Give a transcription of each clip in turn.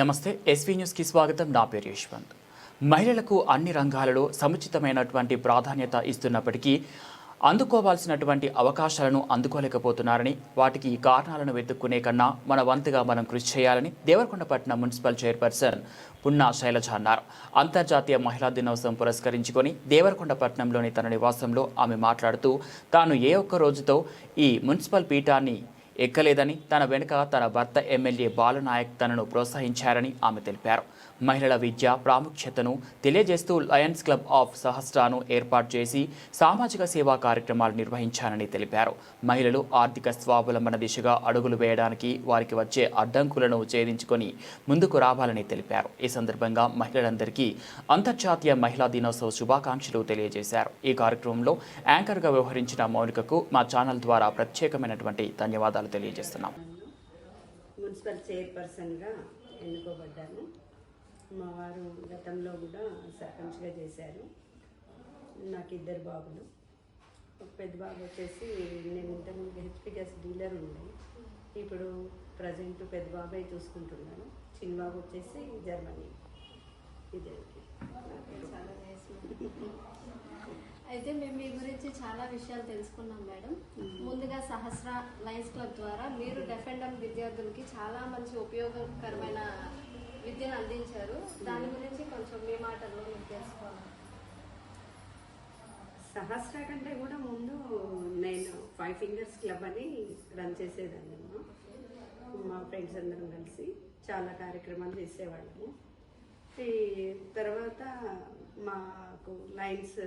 నమస్తే ఎస్వీ న్యూస్కి స్వాగతం. నా పేరు యశ్వంత్. మహిళలకు అన్ని రంగాలలో సముచితమైనటువంటి ప్రాధాన్యత ఇస్తున్నప్పటికీ అందుకోవాల్సినటువంటి అవకాశాలను అందుకోలేకపోతున్నారని, వాటికి కారణాలను వెతుక్కునే కన్నా మన వంతుగా మనం కృషి చేయాలని దేవరకొండపట్నం మున్సిపల్ చైర్పర్సన్ పున్నా శైలజ అన్నారు. అంతర్జాతీయ మహిళా దినోత్సవం పురస్కరించుకొని దేవరకొండపట్నంలోని తన నివాసంలో ఆమె మాట్లాడుతూ, తాను ఏ ఒక్క రోజుతో ఈ మున్సిపల్ పీఠాన్ని ఎక్కలేదని, తన వెనుక తన భర్త ఎమ్మెల్యే బాలనాయక్ తనను ప్రోత్సహించారని ఆమె తెలిపారు. మహిళల విద్య ప్రాముఖ్యతను తెలియజేస్తూ లయన్స్ క్లబ్ ఆఫ్ సహస్రాను ఏర్పాటు చేసి సామాజిక సేవా కార్యక్రమాలు నిర్వహించారని తెలిపారు. మహిళలు ఆర్థిక స్వావలంబన దిశగా అడుగులు వేయడానికి వారికి వచ్చే అడ్డంకులను ఛేదించుకొని ముందుకు రావాలని తెలిపారు. ఈ సందర్భంగా మహిళలందరికీ అంతర్జాతీయ మహిళా దినోత్సవ శుభాకాంక్షలు తెలియజేశారు. ఈ కార్యక్రమంలో యాంకర్గా వ్యవహరించిన మౌనికకు మా ఛానల్ ద్వారా ప్రత్యేకమైనటువంటి ధన్యవాదాలు తెలియజేస్తున్నాం. మున్సిపల్ చైర్పర్సన్గా ఎన్నుకోబడ్డాను. మా వారు గతంలో కూడా సర్పంచ్గా చేశారు. నాకు ఇద్దరు బాబులు. ఒక పెద్ద బాబు వచ్చేసి నేను ఇంతకుముందు హెచ్పి గ్యాస్ డీలర్ ఉండే, ఇప్పుడు ప్రజెంట్ పెద్ద బాబాయ్ చూసుకుంటున్నాను. చిన్న బాబు వచ్చేసి జర్మనీ. ఇదే అయితే మేము మీ గురించి చాలా విషయాలు తెలుసుకున్నాం మేడం. ముందుగా సహస్ర లయన్స్ క్లబ్ ద్వారా మీరు డెఫ్ అండ్ డమ్ విద్యార్థులకి చాలా మంచి ఉపయోగకరమైన విద్యను అందించారు. దాని గురించి కొంచెం మీ మాటల్లో మీరు తెలుసుకోవాలి. సహస్ర కంటే కూడా ముందు నేను 5 ఫింగర్స్ క్లబ్ అని రన్ చేసేదాన్ని. మా ఫ్రెండ్స్ అందరం కలిసి చాలా కార్యక్రమాలు చేసేవాళ్ళము. ఈ తర్వాత మాకు లయన్స్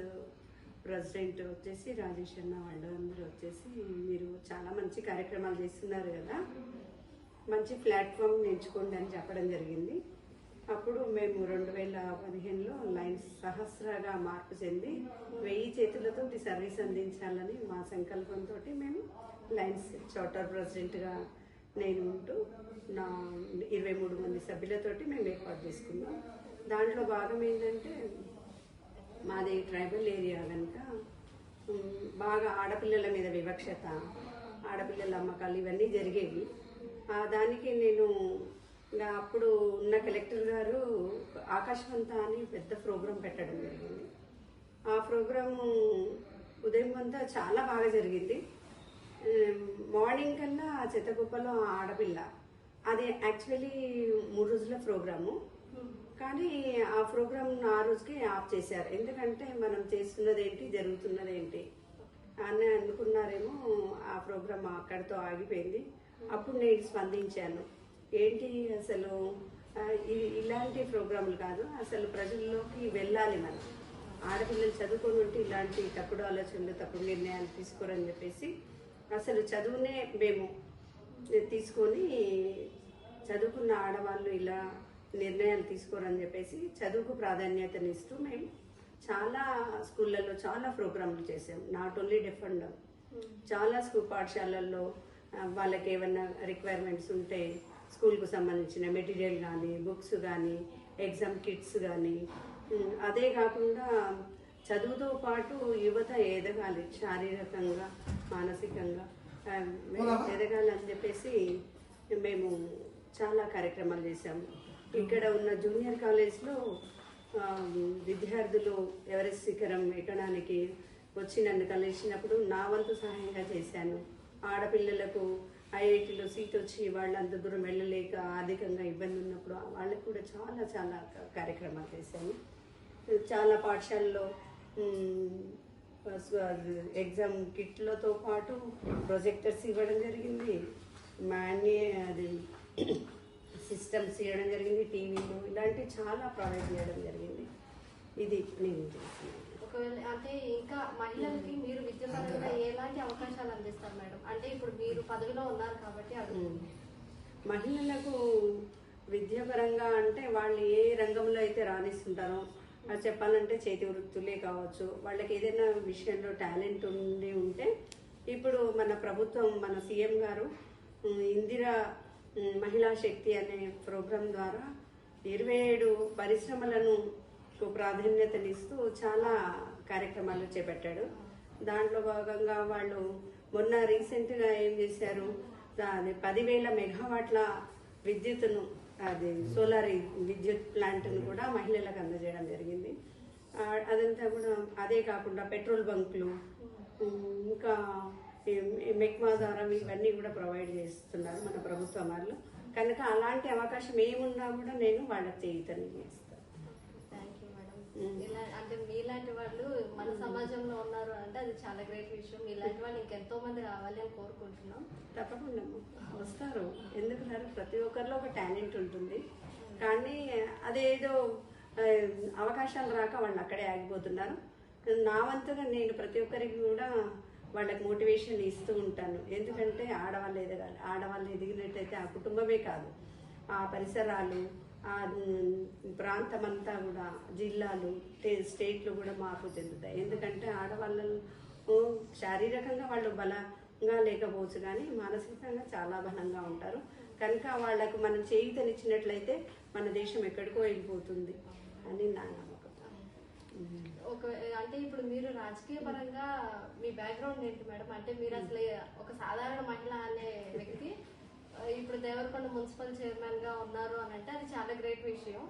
ప్రెసిడెంట్ వచ్చేసి రాజేష్ అన్న వాళ్ళు అందరూ వచ్చేసి, మీరు చాలా మంచి కార్యక్రమాలు చేస్తున్నారు కదా, మంచి ప్లాట్ఫామ్ ఎంచుకోండి అని చెప్పడం జరిగింది. అప్పుడు మేము 2015లో లయన్స్ సహస్రగా మార్పు చెంది 1000 చేతులతోటి సర్వీస్ అందించాలని మా సంకల్పంతో మేము లయన్స్ చార్టర్ ప్రెసిడెంట్గా నేను ఉంటూ నా 23 మంది సభ్యులతోటి మేము ఏర్పాటు చేసుకున్నాం. దాంట్లో భాగం ఏంటంటే, మాది ట్రైబల్ ఏరియా కనుక బాగా ఆడపిల్లల మీద వివక్షత, ఆడపిల్లల అమ్మకాలు ఇవన్నీ జరిగేవి. దానికి నేను అప్పుడు ఉన్న కలెక్టర్ గారు ఆకాశవంత అని పెద్ద ప్రోగ్రాం పెట్టడం జరిగింది. ఆ ప్రోగ్రాము ఉదయం అంతా చాలా బాగా జరిగింది. మార్నింగ్ కల్లా చెత్తకుప్పలో ఆడపిల్ల, అది యాక్చువల్లీ 3 రోజుల ప్రోగ్రాము. కానీ ఆ ప్రోగ్రామ్ ఆ రోజుకి ఆఫ్ చేశారు. ఎందుకంటే మనం చేస్తున్నది ఏంటి, జరుగుతున్నది ఏంటి అని అనుకున్నారేమో. ఆ ప్రోగ్రామ్ అక్కడితో ఆగిపోయింది. అప్పుడు నేను స్పందించాను, ఏంటి అసలు ఇలాంటి ప్రోగ్రాంలు కాదు, అసలు ప్రజల్లోకి వెళ్ళాలి, మనం ఆడపిల్లలు చదువుకొని ఉంటే ఇలాంటి తప్పుడు ఆలోచనలు తప్పుడు నిర్ణయాలు తీసుకోరని చెప్పేసి, అసలు చదువునే మేము తీసుకొని చదువుకున్న ఆడవాళ్ళు ఇలా నిర్ణయాలు తీసుకోరని చెప్పేసి చదువుకు ప్రాధాన్యతనిస్తూ మేము చాలా స్కూళ్ళల్లో చాలా ప్రోగ్రాంలు చేసాం. Not only deaf and dumb, చాలా స్కూల్ పాఠశాలల్లో వాళ్ళకి ఏమైనా రిక్వైర్మెంట్స్ ఉంటే స్కూల్కు సంబంధించిన మెటీరియల్ కానీ, బుక్స్ కానీ, ఎగ్జామ్ కిట్స్ కానీ, అదే కాకుండా చదువుతో పాటు యువత ఎదగాలి, శారీరకంగా మానసికంగా ఎదగాలని చెప్పేసి మేము చాలా కార్యక్రమాలు చేశాము. ఇక్కడ ఉన్న జూనియర్ కాలేజ్లో విద్యార్థులు ఎవరెస్ట్ శిఖరం ఎక్కడానికి వచ్చి నన్ను కలిసినప్పుడు నా వంతు సహాయంగా చేశాను. ఆడపిల్లలకు ఐఐటీలో సీట్ వచ్చి వాళ్ళు అంత దూరం వెళ్ళలేక ఆర్థికంగా ఇబ్బంది ఉన్నప్పుడు వాళ్ళకు కూడా చాలా చాలా కార్యక్రమాలు చేశాను. చాలా పాఠశాలలో ఎగ్జామ్ కిట్లతో పాటు ప్రొజెక్టర్స్ ఇవ్వడం జరిగింది, అది సిస్టమ్స్ ఇవ్వడం జరిగింది, టీవీలు ఇలాంటివి చాలా ప్రొవైడ్ చేయడం జరిగింది. ఇది నేను చేస్తున్నాను. ఒకవేళ అంటే ఇంకా మహిళలకి మీరు విద్యాపరంగా ఎలాంటి అవకాశాలు అందిస్తారు మేడం? అంటే ఇప్పుడు మీరు పదవిలో ఉన్నారు కాబట్టి మహిళలకు విద్యాపరంగా అంటే వాళ్ళు ఏ రంగంలో అయితే రాణిస్తుంటారో, అది చెప్పాలంటే చేతి వృత్తులే కావచ్చు, వాళ్ళకి ఏదైనా విషయంలో టాలెంట్ ఉంటే ఇప్పుడు మన ప్రభుత్వం, మన సీఎం గారు ఇందిరా మహిళా శక్తి అనే ప్రోగ్రాం ద్వారా 27 పరిశ్రమలను ప్రాధాన్యతనిస్తూ చాలా కార్యక్రమాలు చేపట్టాడు. దాంట్లో భాగంగా వాళ్ళు మొన్న రీసెంట్గా ఏం చేశారు, 10,000 మెగావాట్ల విద్యుత్తును అది సోలార్ విద్యుత్ ప్లాంట్ను కూడా మహిళలకు అందజేయడం జరిగింది. అదంతా కూడా అదే కాకుండా పెట్రోల్ బంకులు, ఇంకా మెక్మా ద్వారా ఇవన్నీ కూడా ప్రొవైడ్ చేస్తున్నారు మన ప్రభుత్వం వాళ్ళు. కనుక అలాంటి అవకాశం ఏమున్నా కూడా నేను వాళ్ళకి చేయుతని చేస్తాను. Thank you madam. ఇలా అంటే మీలాంటి వాళ్ళు మన సమాజంలో ఉన్నారు అంటే అది చాలా గ్రేట్ విషయం. మీలాంటి వాళ్ళు ఇంకెంతో మంది రావాలి అని కోరుకుంటున్నాం. తప్పకుండా వస్తారు. ఎందుకు రారు? ప్రతి ఒక్కరిలో ఒక టాలెంట్ ఉంటుంది. కానీ అదేదో అవకాశాలు రాక వాళ్ళు అక్కడే ఆగిపోతున్నారు. నా వంతుగా నేను ప్రతి ఒక్కరికి కూడా వాళ్ళకి మోటివేషన్ ఇస్తూ ఉంటాను. ఎందుకంటే ఆడవాళ్ళు ఎదగాలి. ఆడవాళ్ళు ఎదిగినట్టయితే ఆ కుటుంబమే కాదు, ఆ పరిసరాలు, ఆ ప్రాంతం అంతా కూడా, జిల్లాలు, స్టేట్లు కూడా మార్పు చెందుతాయి. ఎందుకంటే ఆడవాళ్ళు శారీరకంగా వాళ్ళు బలంగా లేకపోవచ్చు కానీ మానసికంగా చాలా బలంగా ఉంటారు. కనుక వాళ్లకు మనం చేయూతనిచ్చినట్లయితే మన దేశం ఎక్కడికో వెళ్ళిపోతుంది అని నా నమ్మకం. అంటే ఇప్పుడు మీరు రాజకీయ పరంగా మీ బ్యాక్గ్రౌండ్ ఏంటి మేడం? అంటే మీరు అసలు ఒక సాధారణ మహిళ అనే వ్యక్తి ఇప్పుడు దేవరకొండ మున్సిపల్ చైర్మన్ గా ఉన్నారు అని అంటే అది చాలా గ్రేట్ విషయం.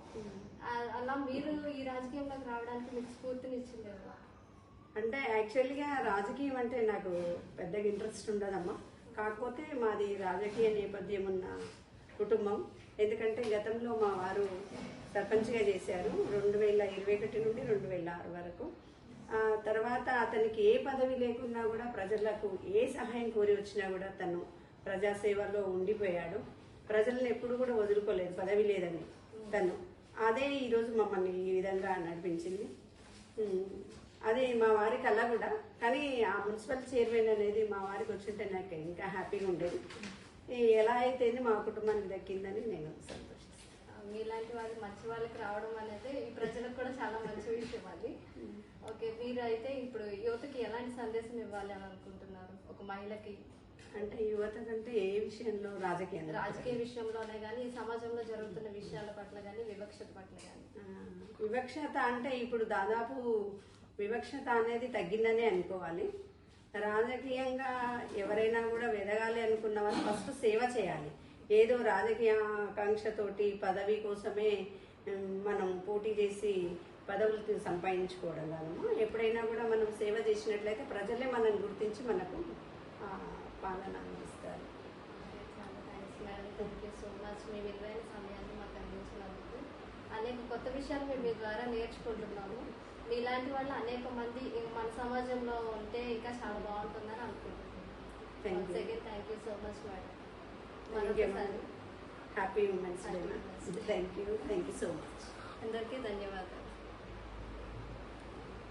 అలా మీరు ఈ రాజకీయంలోకి రావడానికి మీకు స్ఫూర్తినిచ్చింది ఎవరు? అంటే యాక్చువల్గా రాజకీయం అంటే నాకు పెద్దగా ఇంట్రెస్ట్ ఉండదమ్మా. కాకపోతే మాది రాజకీయ నేపథ్యం ఉన్న కుటుంబం. ఎందుకంటే గతంలో మా వారు సర్పంచ్గా చేశారు 2021 నుండి 2006 వరకు. తర్వాత అతనికి ఏ పదవి లేకున్నా కూడా ప్రజలకు ఏ సహాయం కోరి వచ్చినా కూడా తను ప్రజాసేవలో ఉండిపోయాడు. ప్రజలను ఎప్పుడు కూడా వదులుకోలేదు, పదవి లేదని తను. అదే ఈరోజు మమ్మల్ని ఈ విధంగా నడిపించింది. అదే మా వారి కళ కూడా. కానీ ఆ మున్సిపల్ చైర్మన్ అనేది మా వారికి వచ్చింటే నాకు ఇంకా హ్యాపీగా ఉండేది. ఎలా అయితే మా కుటుంబానికి దక్కిందని నేను సంతోషిస్తాను. మీలాంటి వాళ్ళు మంచి వాళ్ళకి రావడం అనేది ఈ ప్రజలకు కూడా చాలా మంచి విషయం అది. ఓకే, మీరు అయితే ఇప్పుడు యువతకి ఎలాంటి సందేశం ఇవ్వాలి అని అనుకుంటున్నారు ఒక మహిళకి? అంటే యువత కంటే ఏ విషయంలో? రాజకీయ విషయంలోనే కానీ, ఈ సమాజంలో జరుగుతున్న విషయాల పట్ల కానీ, వివక్షత పట్ల కానీ. వివక్షత అంటే ఇప్పుడు దాదాపు వివక్షత అనేది తగ్గిందనే అనుకోవాలి. రాజకీయంగా ఎవరైనా కూడా ఎదగాలి అనుకున్న వాళ్ళు ఫస్ట్ సేవ చేయాలి. ఏదో రాజకీయ ఆకాంక్షతోటి పదవి కోసమే మనం పోటీ చేసి పదవులు సంపాదించుకోవడం కాదు. ఎప్పుడైనా కూడా మనం సేవ చేసినట్లయితే ప్రజలే మనల్ని గుర్తించి మనకు పాలన అందిస్తారు. చాలా thanks madam. Thank you so much. మీ విలువైన సమయాన్ని మాకు అందించినందుకు. అనేక కొత్త విషయాలు మేము మీ ద్వారా నేర్చుకుంటున్నాము. మీలాంటి వాళ్ళు అనేక మంది మన సమాజంలో ఉంటే ఇంకా చాలా బాగుంటుందని అనుకుంటున్నాను. Thank you so much madam. Happy women's day. Thank you so much. అందరికీ ధన్యవాదాలు.